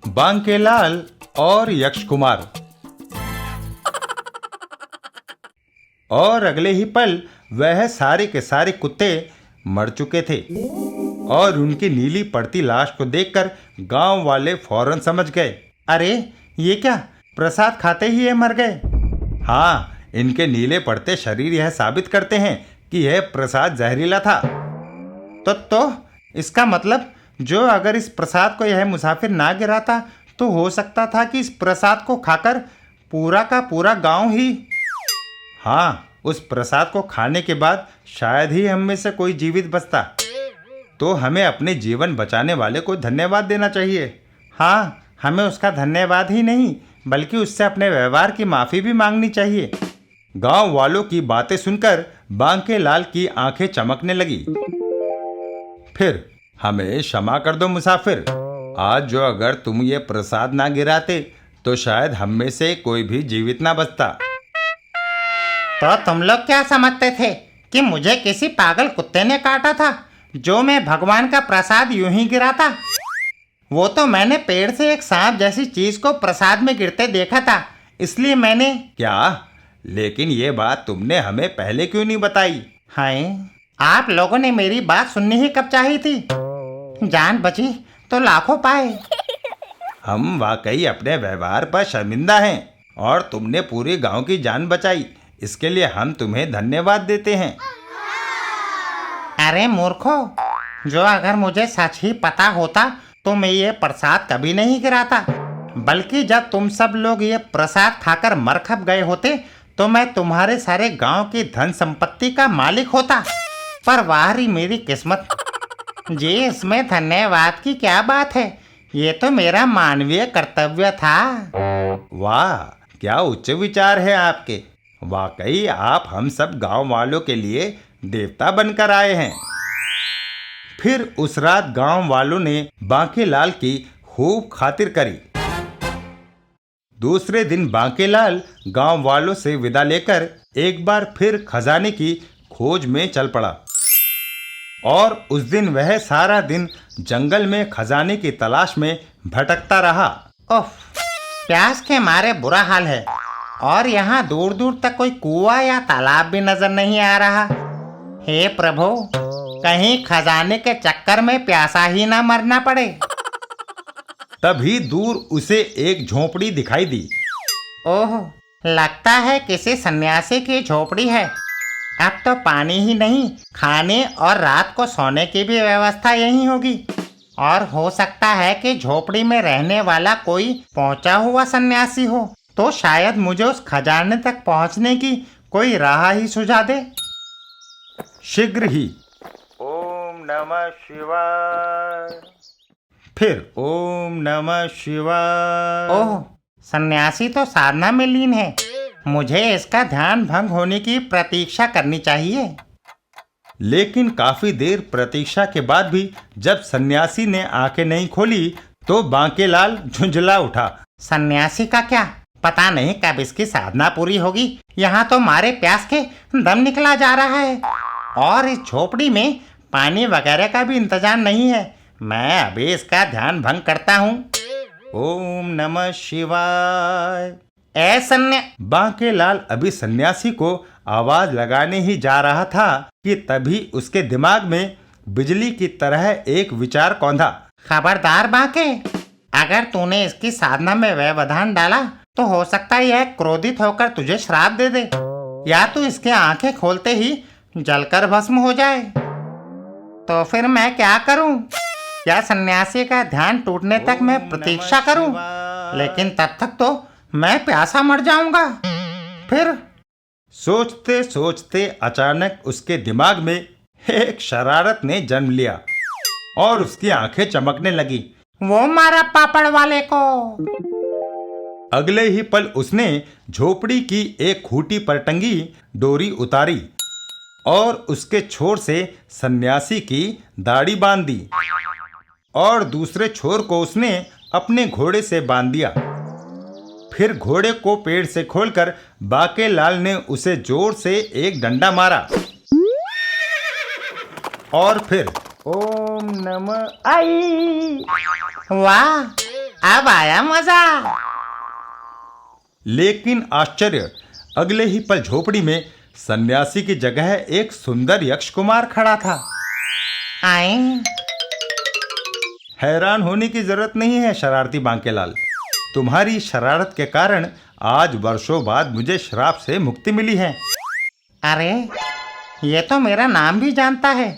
बांकेलाल और यक्ष कुमार। और अगले ही पल वह सारे के सारे कुत्ते मर चुके थे और उनकी नीली पड़ती लाश को देखकर गांव वाले फौरन समझ गए, अरे ये क्या, प्रसाद खाते ही ये मर गए। हाँ, इनके नीले पड़ते शरीर यह साबित करते हैं कि यह प्रसाद जहरीला था। तो इसका मतलब जो अगर इस प्रसाद को यह मुसाफिर ना गिराता तो हो सकता था कि इस प्रसाद को खाकर पूरा का पूरा गांव ही। हाँ, उस प्रसाद को खाने के बाद शायद ही हम में से कोई जीवित बचता। तो हमें अपने जीवन बचाने वाले को धन्यवाद देना चाहिए। हाँ, हमें उसका धन्यवाद ही नहीं बल्कि उससे अपने व्यवहार की माफ़ी भी मांगनी चाहिए। गांव वालों की बातें सुनकर बांकेलाल की आंखें चमकने लगी। फिर हमें क्षमा कर दो मुसाफिर, आज जो अगर तुम ये प्रसाद ना गिराते तो शायद हम में से कोई भी जीवित ना बचता। तो तुम लोग क्या समझते थे कि मुझे किसी पागल कुत्ते ने काटा था जो मैं भगवान का प्रसाद यूं ही गिराता? वो तो मैंने पेड़ से एक सांप जैसी चीज को प्रसाद में गिरते देखा था, इसलिए मैंने। क्या? लेकिन ये बात तुमने हमें पहले क्यों नहीं बताई? हाय, आप लोगों ने मेरी बात सुननी ही कब चाहिए थी? जान बची तो लाखों पाए। हम वाकई अपने व्यवहार पर शर्मिंदा हैं और तुमने पूरे गांव की जान बचाई, इसके लिए हम तुम्हें धन्यवाद देते हैं। अरे मूर्खो, जो अगर मुझे सच ही पता होता तो मैं ये प्रसाद कभी नहीं गिराता, बल्कि जब तुम सब लोग ये प्रसाद खाकर मर खप गए होते तो मैं तुम्हारे सारे गांव की धन संपत्ति का मालिक होता। पर वाह री मेरी किस्मत जी, इसमें धन्यवाद की क्या बात है, ये तो मेरा मानवीय कर्तव्य था। वाह, क्या उच्च विचार है आपके। वाकई आप हम सब गांव वालों के लिए देवता बनकर आए हैं। फिर उस रात गांव वालों ने बांकेलाल की खूब खातिर करी। दूसरे दिन बांकेलाल गांव वालों से विदा लेकर एक बार फिर खजाने की खोज में चल पड़ा और उस दिन वह सारा दिन जंगल में खजाने की तलाश में भटकता रहा। ओफ, प्यास के मारे बुरा हाल है और यहाँ दूर दूर तक कोई कुआं या तालाब भी नजर नहीं आ रहा। हे प्रभु, कहीं खजाने के चक्कर में प्यासा ही ना मरना पड़े। तभी दूर उसे एक झोपड़ी दिखाई दी। ओह, लगता है किसी सन्यासी की झोपड़ी है। अब तो पानी ही नहीं, खाने और रात को सोने की भी व्यवस्था यही होगी। और हो सकता है कि झोपड़ी में रहने वाला कोई पहुंचा हुआ सन्यासी हो, तो शायद मुझे उस खजाने तक पहुंचने की कोई राह ही सुझा दे। शीघ्र ही ओम नमः शिवाय, फिर ओम नमः शिवाय। ओह, सन्यासी तो साधना में लीन है, मुझे इसका ध्यान भंग होने की प्रतीक्षा करनी चाहिए। लेकिन काफी देर प्रतीक्षा के बाद भी जब सन्यासी ने आंखें नहीं खोली तो बांकेलाल झुंझला उठा। सन्यासी का क्या पता, नहीं कब इसकी साधना पूरी होगी। यहाँ तो मारे प्यास के दम निकला जा रहा है और इस झोपड़ी में पानी वगैरह का भी इंतजाम नहीं है। मैं अभी इसका ध्यान भंग करता हूँ। ओम नमः शिवाय। बांकेलाल अभी सन्यासी को आवाज लगाने ही जा रहा था कि तभी उसके दिमाग में बिजली की तरह एक विचार कौंधा। खबरदार बांके, अगर तूने इसकी साधना में व्यवधान डाला तो हो सकता है यह क्रोधित होकर तुझे श्राप दे दे, या तो इसके आंखें खोलते ही जलकर भस्म हो जाए। तो फिर मैं क्या करूं? क्या सन्यासी का ध्यान टूटने तक मैं प्रतीक्षा करूं? लेकिन तब तक तो मैं प्यासा मर जाऊंगा। फिर सोचते सोचते अचानक उसके दिमाग में एक शरारत ने जन्म लिया और उसकी आंखें चमकने लगी। वो मारा पापड़ वाले को। अगले ही पल उसने झोपड़ी की एक खूंटी पर टंगी डोरी उतारी और उसके छोर से सन्यासी की दाढ़ी बांध दी और दूसरे छोर को उसने अपने घोड़े से बांध दिया। फिर घोड़े को पेड़ से खोलकर बांकेलाल ने उसे जोर से एक डंडा मारा और फिर ओम नमः आई। वाह, अब आया मजा। लेकिन आश्चर्य, अगले ही पल झोपड़ी में सन्यासी की जगह एक सुंदर यक्ष कुमार खड़ा था। आए। हैरान होने की जरूरत नहीं है शरारती बांकेलाल। तुम्हारी शरारत के कारण आज वर्षों बाद मुझे श्राप से मुक्ति मिली है। अरे, ये तो मेरा नाम भी जानता है।